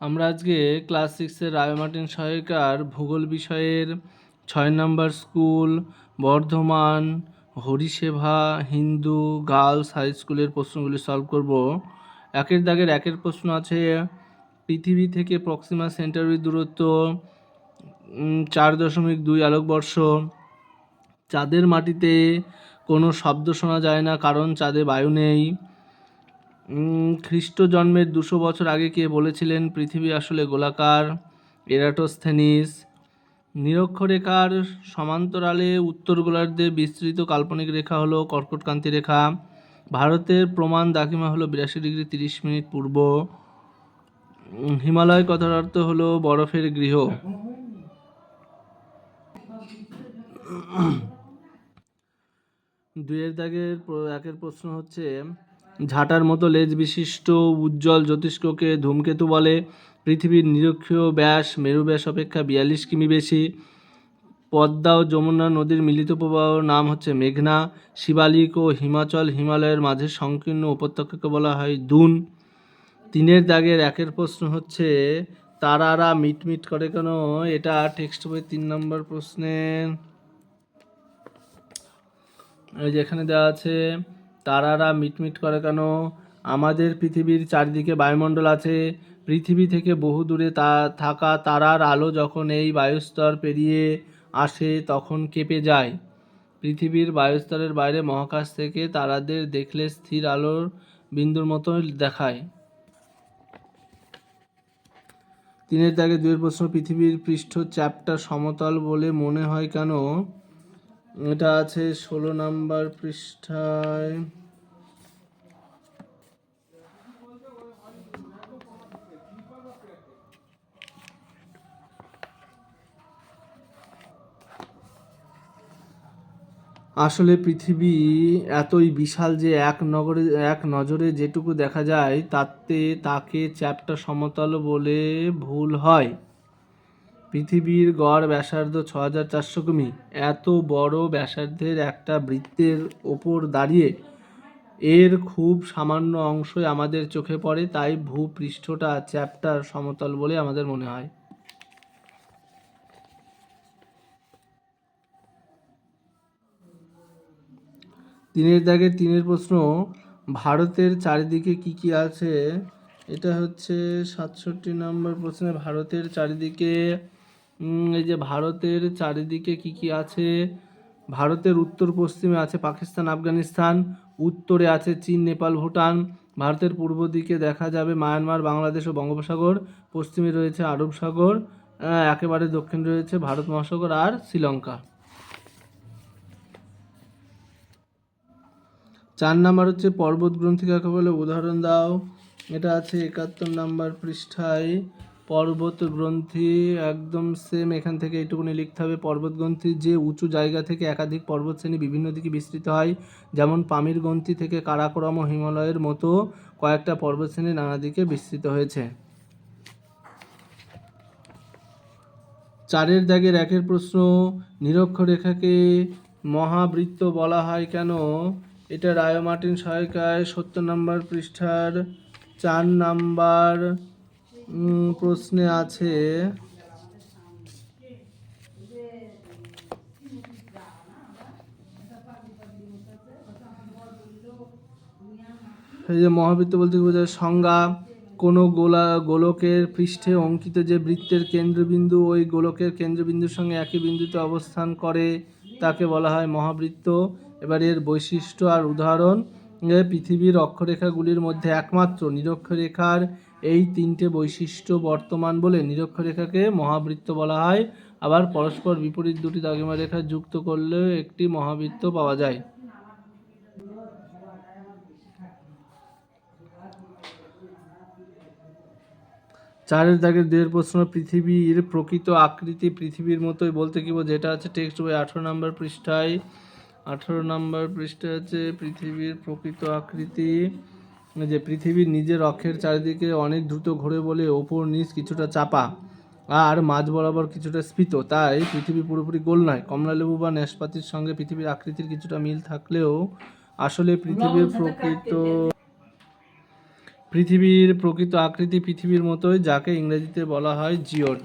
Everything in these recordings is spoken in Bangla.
আমরা আজকে ক্লাস 6-এর রায় মার্টিন সহায়িকার ভূগোল বিষয়ের 6 নম্বর school Bardhaman Harisheba Hindu girls high স্কুলের প্রশ্নগুলি সলভ করব। একের দাগের একের প্রশ্ন আছে, পৃথিবী থেকে প্রক্সিমা সেন্টারির দূরত্ব 4.2 আলোকবর্ষ। চাঁদের মাটিতে কোনো শব্দ শোনা যায় না, কারণ চাঁদে বায়ু নেই। খ্রিস্ট জন্মের 200 বছর আগে কে বলেছিলেন পৃথিবী আসলে গোলাকার? এরাটোস্থেনিস। নিরক্ষরেখার সমান্তরালে উত্তর গোলার্ধে বিস্তৃত কাল্পনিক রেখা হলো কর্কটক্রান্তি রেখা। ভারতের প্রমাণ দ্রাঘিমা হলো 82°30' পূর্ব। হিমালয় কথার অর্থ হলো বরফের গৃহ। দুইয়ের দাগের একের প্রশ্ন হচ্ছে, ঝাঁটার মতো লেজ বিশিষ্ট উজ্জ্বল জ্যোতিষ্ককে ধূমকেতু বলে। পৃথিবীর নিরক্ষীয় ব্যাস মেরু ব্যাস অপেক্ষা 42 কিমি বেশি। পদ্মা ও যমুনা নদীর মিলিত প্রবাহর নাম হচ্ছে মেঘনা। শিবালিক ও হিমালয়ের মাঝে সংকীর্ণ উপত্যকাকে বলা হয় দুন। তিনের দাগের একের প্রশ্ন হচ্ছে, তারারা মিটমিট করে কেন? এটা টেক্সট বই 3 নম্বর প্রশ্নের এই যে এখানে দেওয়া আছে, তারারা মিটমিট করে কেন? আমাদের পৃথিবীর চারিদিকে বায়ুমণ্ডল আছে। পৃথিবী থেকে বহু দূরে থাকা তারার আলো যখন এই বায়ুস্তর পেরিয়ে আসে তখন কেঁপে যায়। পৃথিবীর বায়ুস্তরের বাইরে মহাকাশ থেকে তারাদের দেখলে স্থির আলোর বিন্দুর মতো দেখায়। তিনের দাগে দুইয়ের প্রশ্ন, পৃথিবীর পৃষ্ঠ চ্যাপ্টা সমতল বলে মনে হয় কেন? এটা আছে 16 নম্বর পৃষ্ঠায়। আসলে পৃথিবী এতই বিশাল যে এক নজরে যেটুকু দেখা যায় তাকে চ্যাপ্টা সমতল বলে ভুল হয়। পৃথিবীর গড় ব্যাসার্ধ 6400 কিমি। এত বড় ব্যাসার্ধের একটা বৃত্তের ওপর দাঁড়িয়ে এর খুব সামান্য অংশই আমাদের চোখে পড়ে, তাই ভূপৃষ্ঠটা চ্যাপ্টার সমতল বলে আমাদের মনে হয়। তিনের দাগের তিনের প্রশ্ন, ভারতের চারিদিকে কি কি আছে? এটা হচ্ছে 67 নম্বর প্রশ্নে। ভারতের চারিদিকে এই যে ভারতের চারিদিকে কি কি আছে, ভারতের উত্তর পশ্চিমে আছে পাকিস্তান আফগানিস্তান, উত্তরে আছে চীন নেপাল ভুটান, ভারতের পূর্ব দিকে দেখা যাবে মায়ানমার বাংলাদেশ ও বঙ্গোপসাগর, পশ্চিমে রয়েছে আরব সাগর, একেবারে দক্ষিণে রয়েছে ভারত মহাসাগর আর শ্রীলঙ্কা। 4 নাম্বার হচ্ছে পর্বত গ্রন্থি কাকে বলে, উদাহরণ দাও। এটা আছে 71 নাম্বার পৃষ্ঠায়। পর্বত গ্রন্থি একদম সেম, এখান থেকে এইটুকুনি লিখতে হবে। পর্বত গ্রন্থি যে উঁচু জায়গা থেকে একাধিক পর্বতশ্রেণী বিভিন্ন দিকে বিস্তৃত হয়, যেমন পামির গ্রন্থি থেকে কারাকোরাম ও হিমালয়ের মতো কয়েকটা পর্বতশ্রেণী নানা দিকে বিস্তৃত হয়েছে। 4 দাগের একের প্রশ্ন, নিরক্ষরেখাকে মহাবৃত্ত বলা হয় কেন? এটা রায় মার্টিন সহায়িকায় 70 নম্বর পৃষ্ঠার 4 নাম্বার প্রশ্নে আছে। এই যে মহাবৃত্ত বলতে বোঝায় সংজ্ঞা, কোনো গোলকের পৃষ্ঠে অঙ্কিত যে বৃত্তের কেন্দ্রবিন্দু ওই গোলকের কেন্দ্রবিন্দুর সঙ্গে একই বিন্দুতে অবস্থান করে তাকে বলা হয় মহাবৃত্ত। এবার এর বৈশিষ্ট্য আর উদাহরণ, পৃথিবীর অক্ষরেখাগুলির মধ্যে একমাত্র নিরক্ষরেখার এই 3টে বৈশিষ্ট্য বর্তমান বলে নিরক্ষরেখাকে মহাবৃত্ত বলা হয়। আবার পরস্পর বিপরীত দুটি দ্রাঘিমা রেখা যুক্ত করলেও একটি মহাবৃত্ত পাওয়া যায়। 4 দাগের 2 প্রশ্ন, পৃথিবীর প্রকৃত আকৃতি পৃথিবীর মতোই বলতে কি বোঝায়? এটা আছে টেক্সট বই 18 নম্বর পৃষ্ঠায়। 18 নম্বর পৃষ্ঠায় আছে পৃথিবীর প্রকৃত আকৃতি, যে পৃথিবীর নিজের অক্ষের চারিদিকে অনেক দ্রুত ঘোরে বলে ওপর নিচ কিছুটা চাপা আর মাঝ বরাবর কিছুটা স্ফীত, তাই পৃথিবী পুরোপুরি গোল নয়। কমলালেবু বা নাশপাতির সঙ্গে পৃথিবীর আকৃতির কিছুটা মিল থাকলেও আসলে পৃথিবীর প্রকৃত আকৃতি পৃথিবীর মতোই, যাকে ইংরেজিতে বলা হয় জিওড।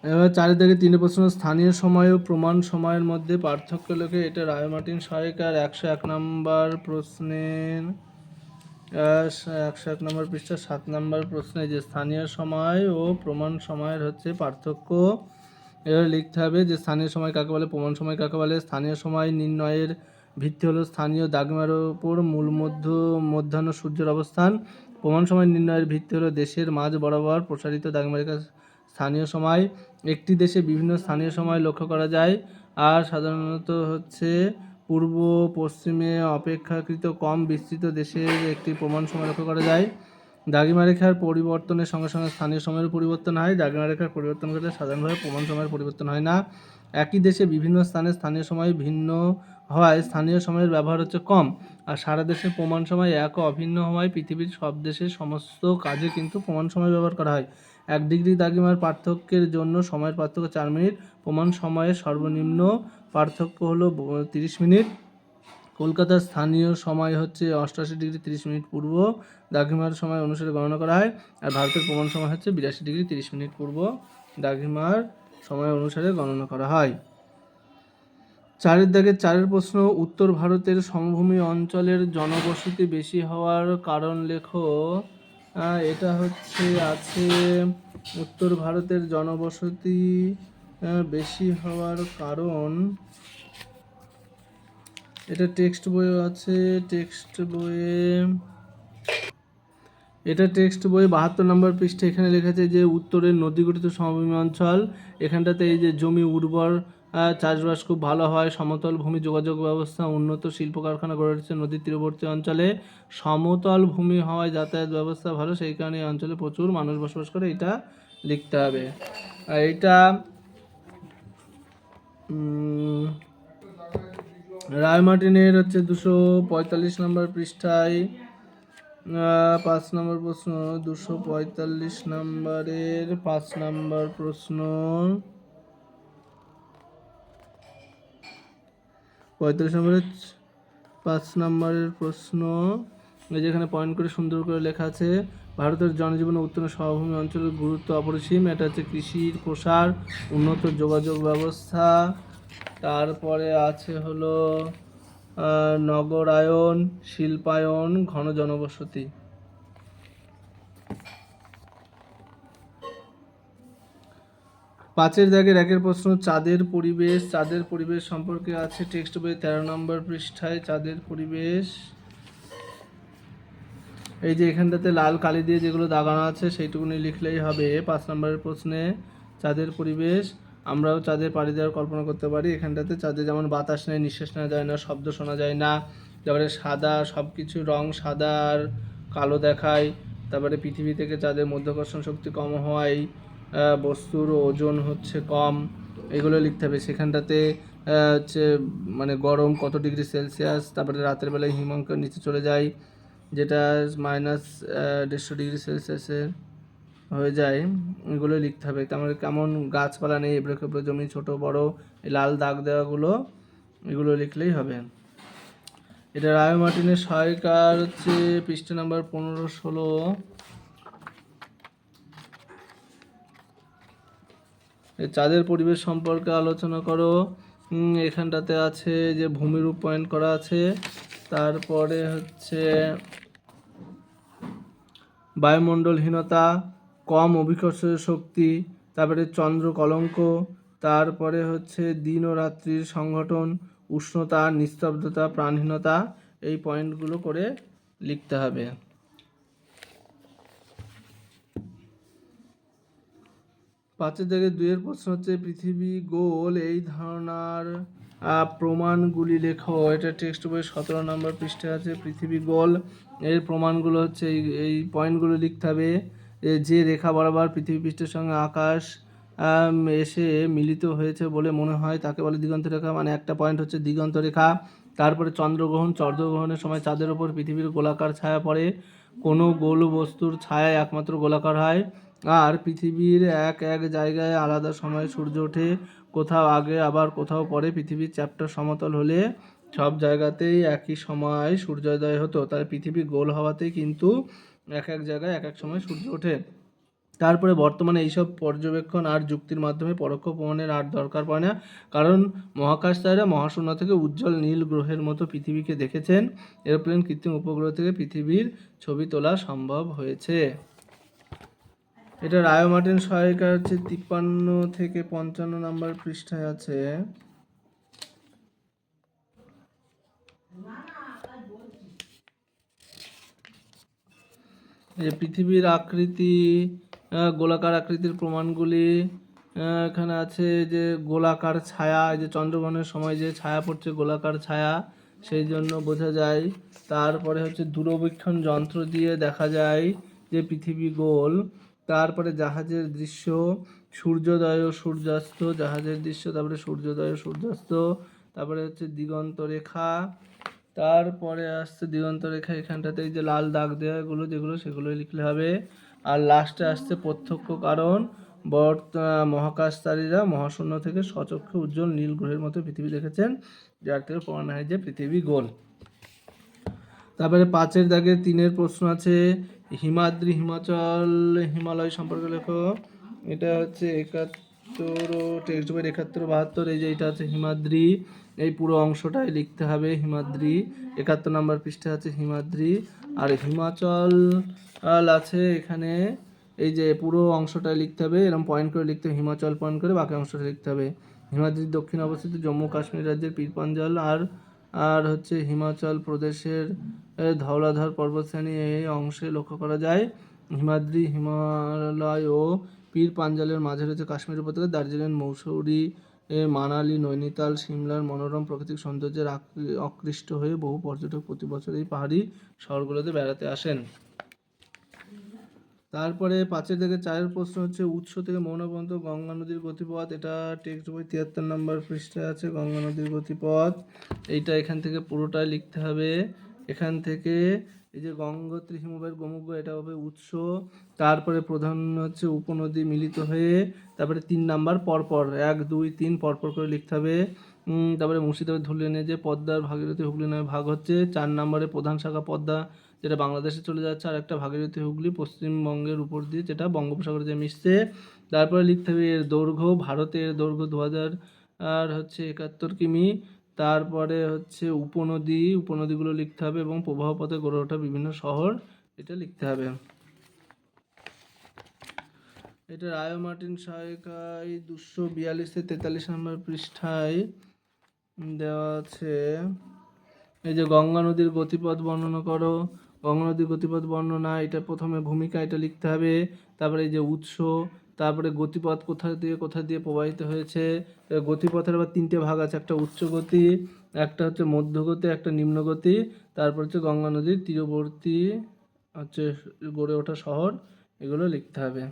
এবার 4 থেকে 3 প্রশ্ন, স্থানীয় সময় ও প্রমাণ সময়ের মধ্যে পার্থক্য লেখে। এটা রায় মার্টিন সহায়িকার 101 নম্বর প্রশ্নের 101 নম্বর পৃষ্ঠা 7 নম্বর প্রশ্নে যে স্থানীয় সময় ও প্রমাণ সময়ের হচ্ছে পার্থক্য। এবার লিখতে হবে যে স্থানীয় সময় কাকে বলে, প্রমাণ সময় কাকে বলে। স্থানীয় সময় নির্ণয়ের ভিত্তি হলো স্থানীয় দাগমার ওপর মধ্যাহ্ন সূর্যের অবস্থান। প্রমাণ সময় নির্ণয়ের ভিত্তি হলো দেশের মাঝ বরাবর প্রসারিত দাগমারেখা স্থানীয় সময়। একটি দেশে বিভিন্ন স্থানীয় সময় লক্ষ্য করা যায়, আর সাধারণত হচ্ছে পূর্ব পশ্চিমে অপেক্ষাকৃত কম বিস্তৃত দেশের একটি প্রমাণ সময় লক্ষ্য করা যায়। দ্রাঘিমারেখার পরিবর্তনের সঙ্গে সঙ্গে স্থানীয় সময়ের পরিবর্তন হয়। দ্রাঘিমারেখার পরিবর্তন ঘটলে সাধারণভাবে প্রমাণ সময়ের পরিবর্তন হয় না। একই দেশে বিভিন্ন স্থানে স্থানীয় সময় ভিন্ন হওয়ায় স্থানীয় সময়ের ব্যবহার হচ্ছে কম, আর সারা দেশে প্রমাণ সময় এক ও অভিন্ন হওয়ায় পৃথিবীর সব দেশের সমস্ত কাজে কিন্তু প্রমাণ সময় ব্যবহার করা হয়। 1 ডিগ্রি দ্রাঘিমার পার্থক্যের জন্য সময়ের পার্থক্য 4 মিনিট। প্রমাণ সময়ের সর্বনিম্ন পার্থক্য হলো 30 মিনিট। কলকাতার স্থানীয় সময় হচ্ছে 88 ডিগ্রি 30 মিনিট পূর্ব দ্রাঘিমার সময় অনুসারে গণনা করা হয়, আর ভারতের প্রমাণ সময় হচ্ছে 82 ডিগ্রি 30 মিনিট পূর্ব দ্রাঘিমার সময় অনুসারে গণনা করা হয়। 4 দাগের 4 প্রশ্ন, উত্তর ভারতের সমভূমি অঞ্চলের জনবসতি বেশি হওয়ার কারণ লেখো। এটা হচ্ছে আছে উত্তর ভারতের জনবসতি বেশি হওয়ার কারণ, এটা টেক্সট বইয়ে আছে। এটা টেক্সট বই 72 নম্বর পৃষ্ঠে এখানে লেখা আছে যে উত্তরের নদীগঠিত সমভূমি অঞ্চল, এখানটাতে এই যে জমি উর্বর, চাষবাস খুব ভালো হয়, সমতল ভূমি, যোগাযোগ ব্যবস্থা, উন্নত শিল্প কারখানা গড়ে উঠেছে নদীর তীরবর্তী অঞ্চলে, সমতল ভূমি হওয়ায় যাতায়াত ব্যবস্থা ভালো, সেই কারণে এই অঞ্চলে প্রচুর মানুষ বসবাস করে। এটা লিখতে হবে। আর এটা রায় মার্টিনের হচ্ছে 245 নম্বর পৃষ্ঠায় 5 নম্বর প্রশ্ন, 245 নম্বরের 5 নম্বর প্রশ্ন, 45 নম্বরের 5 নম্বরের প্রশ্ন, যেখানে পয়েন্ট করে সুন্দর করে লেখা আছে ভারতের জনজীবন ও উত্তর সমভূমি অঞ্চলের গুরুত্ব অপরিসীম। এটা হচ্ছে কৃষির প্রসার, উন্নত যোগাযোগ ব্যবস্থা, তারপরে আছে হলো নগরায়ন, শিল্পায়ন, ঘন জনবসতি। 5 দাগের 1 প্রশ্ন, চাঁদের পরিবেশ। চাঁদের পরিবেশ সম্পর্কে আছে টেক্সট বই 13 নম্বর পৃষ্ঠায় চাঁদের পরিবেশ। এই যে এখানটাতে লাল কালি দিয়ে যেগুলো দাগানো আছে সেইটুকুনি লিখলেই হবে 5 নম্বরের প্রশ্নে। চাঁদের পরিবেশ, আমরাও চাঁদের পাড়ি দেওয়ার কল্পনা করতে পারি। এখানটাতে চাঁদে যেমন বাতাস নেই, নিঃশ্বাস নেওয়া যায় না, শব্দ শোনা যায় না, তারপরে সাদা, সব কিছু রং সাদা আর কালো দেখায়। তারপরে পৃথিবী থেকে চাঁদের মধ্যাকর্ষণ শক্তি কম হওয়ায় বস্তুর ওজন হচ্ছে কম, এগুলো লিখতে হবে। সেখানটাতে হচ্ছে মানে গরম কত ডিগ্রি সেলসিয়াস, তারপরে রাতের বেলায় হিমাঙ্কের নিচে চলে যায়, যেটা -150 ডিগ্রি সেলসিয়াসে হয়ে যায়, এগুলো লিখতে হবে। তারপরে কেমন গাছপালা নেই, এবড়ো খেবড়ো জমি, ছোট বড়, এই লাল দাগ দেওয়াগুলো, এগুলো লিখলেই হবে। এটা রায় মার্টিনের সহায়িকার হচ্ছে পৃষ্ঠা নাম্বার 15-16। চাঁদের পরিবেশ সম্পর্কে আলোচনা করো। এখানটাতে আছে যে ভূমিরূপ পয়েন্ট করা আছে, তারপরে হচ্ছে বায়ুমণ্ডলহীনতা, কম অভিকর্ষীয় শক্তি, তারপরে চন্দ্র কলঙ্ক, তারপরে হচ্ছে দিন ও রাত্রির সংঘটন, উষ্ণতা, নিস্তব্ধতা, প্রাণহীনতা, এই পয়েন্টগুলো করে লিখতে হবে। 5 থেকে 2 প্রশ্ন হচ্ছে পৃথিবী গোল, এই ধারণার প্রমাণগুলি লেখো। এটা টেক্সট বই 17 নম্বর পৃষ্ঠা আছে। পৃথিবী গোল, এর প্রমাণগুলো হচ্ছে এই পয়েন্টগুলো লিখতে হবে। যে রেখা বরাবর পৃথিবী পৃষ্ঠের সঙ্গে আকাশ এসে মিলিত হয়েছে বলে মনে হয় তাকে বলে দিগন্ত রেখা, মানে একটা পয়েন্ট হচ্ছে দিগন্ত রেখা। তারপরে চন্দ্রগ্রহণ, চন্দ্রগ্রহণের সময় চাঁদের ওপর পৃথিবীর গোলাকার ছায়া পড়ে, কোনো গোল বস্তুর ছায়া একমাত্র গোলাকার হয়, আর পৃথিবীর এক এক জায়গায় আলাদা সময়ে সূর্য ওঠে, কোথাও আগে আবার কোথাও পরে। পৃথিবীর চ্যাপ্টার সমতল হলে সব জায়গাতেই একই সময় সূর্যোদয় হতো, তাই পৃথিবী গোল হওয়াতেই কিন্তু এক এক জায়গায় এক এক সময় সূর্য ওঠে। তারপরে বর্তমানে এইসব পর্যবেক্ষণ আর যুক্তির মাধ্যমে পরোক্ষ প্রমাণের আর দরকার পড়ে না, কারণ মহাকাশচারীরা মহাশূন্য থেকে উজ্জ্বল নীল গ্রহের মতো পৃথিবীকে দেখেছেন। এরোপ্লেন, কৃত্রিম উপগ্রহ থেকে পৃথিবীর ছবি তোলা সম্ভব হয়েছে। এটা রায় মার্টিন সহায়িকা হচ্ছে 53 থেকে 55 নম্বর পৃষ্ঠায় আছে। যে পৃথিবীর আকৃতি, গোলাকার আকৃতির প্রমাণগুলি এখানে আছে। যে গোলাকার ছায়া, যে চন্দ্রগ্রহণের সময় যে ছায়া পড়ছে গোলাকার ছায়া, সেই জন্য বোঝা যায়। তারপরে হচ্ছে দূরবীক্ষণ যন্ত্র দিয়ে দেখা যায় যে পৃথিবী গোল। তারপরে জাহাজের দৃশ্য, সূর্যোদয় ও সূর্যাস্ত, জাহাজের দৃশ্য, তারপরে সূর্যোদয় ও সূর্যাস্ত, তারপরে হচ্ছে দিগন্ত রেখা, তারপরে আসছে দিগন্ত রেখা, এখানটাতে এই যে লাল দাগ দেওয়া এগুলো যেগুলো সেগুলোই লিখলে হবে। আর লাস্টে আসছে প্রত্যক্ষ কারণ, মহাকাশচারীরা মহাশূন্য থেকে স্বচক্ষে উজ্জ্বল নীল গ্রহের মতো পৃথিবী দেখেছেন, যার থেকে প্রমাণ হয় যে পৃথিবী গোল। তারপরে 5-এর দাগের 3-এর প্রশ্ন আছে, হিমাদ্রি হিমাচল হিমালয় সম্পর্কে লেখো। এটা হচ্ছে 71 টেক্সট বই 71-72, এই যে এটা আছে হিমাদ্রি, এই পুরো অংশটাই লিখতে হবে হিমাদ্রি। 71 নম্বর পৃষ্ঠা আছে হিমাদ্রি। আর হিমাচল আছে এখানে, এই যে পুরো অংশটাই লিখতে হবে, এরকম পয়েন্ট করে লিখতে হবে, হিমাচল পয়েন্ট করে বাকি অংশটা লিখতে হবে। হিমাদ্রির দক্ষিণে অবস্থিত জম্মু কাশ্মীর রাজ্যের পীরপাঞ্জাল আর আর হচ্ছে হিমাচল প্রদেশের ধওলাধর পর্বতশ্রেণী এই অংশে লক্ষ্য করা যায়। হিমাদ্রি, হিমালয় ও পীর পাঞ্জালের মাঝে রয়েছে কাশ্মীর উপত্যকা। দার্জিলিং, মৌসুরি, মানালি, নৈনিতাল, সিমলার মনোরম প্রাকৃতিক সৌন্দর্যের আকৃষ্ট হয়ে বহু পর্যটক প্রতি বছর এই পাহাড়ি শহরগুলোতে বেড়াতে আসেন। তারপরে 5-এর থেকে 4-এর প্রশ্ন হচ্ছে, উৎস থেকে মোহনা পর্যন্ত গঙ্গা নদীর গতিপথ। এটা টেক্সট বই 73 নম্বর পৃষ্ঠায় আছে, গঙ্গা নদীর গতিপথ। এইটা এখান থেকে পুরোটাই লিখতে হবে। এখান থেকে এই যে গঙ্গোত্রী হিমবাহের গোমুখ, এটা হবে উৎস। তারপরে প্রধান হচ্ছে উপনদী মিলিত হয়ে, তারপরে 3 নাম্বার পরপর 1, 2, 3 পরপর করে লিখতে হবে। তারপরে মুর্শিদাবাদ ধরলে নিয়ে যে পদ্মার ভাগীরথী হুগলি নামে ভাগ হচ্ছে। 4 নম্বরে প্রধান শাখা পদ্মা, যেটা বাংলাদেশে চলে যাচ্ছে, আর একটা ভাগীরথী হুগলি পশ্চিমবঙ্গের উপর দিয়ে, যেটা বঙ্গোপসাগরে যে মিশছে। তারপরে লিখতে হবে এর দৈর্ঘ্য, ভারতের দৈর্ঘ্য 2000 আর হচ্ছে 71 কিমি। তারপরে হচ্ছে উপনদীগুলো লিখতে হবে এবং প্রবাহ পথে গড়ে ওঠা বিভিন্ন শহর, এটা লিখতে হবে। এটা রায় মার্টিন সহায়িকায় 242-43 নম্বর পৃষ্ঠায় দেওয়া আছে। এই যে গঙ্গা নদীর গতিপথ বর্ণনা করো। গঙ্গা নদীর গতিপথ বর্ণনা, এটা প্রথমে ভূমিকা, এটা লিখতে হবে। তারপরে এই যে উৎস, তারপরে গতিপথ কোথা দিয়ে প্রবাহিত হয়েছে। গতিপথের আবার 3টে ভাগ আছে, একটা উচ্চ গতি, একটা হচ্ছে মধ্যগতি, একটা নিম্নগতি। তারপর হচ্ছে গঙ্গা নদীর তীরবর্তী হচ্ছে গড়ে ওঠা শহর, এগুলো লিখতে হবে।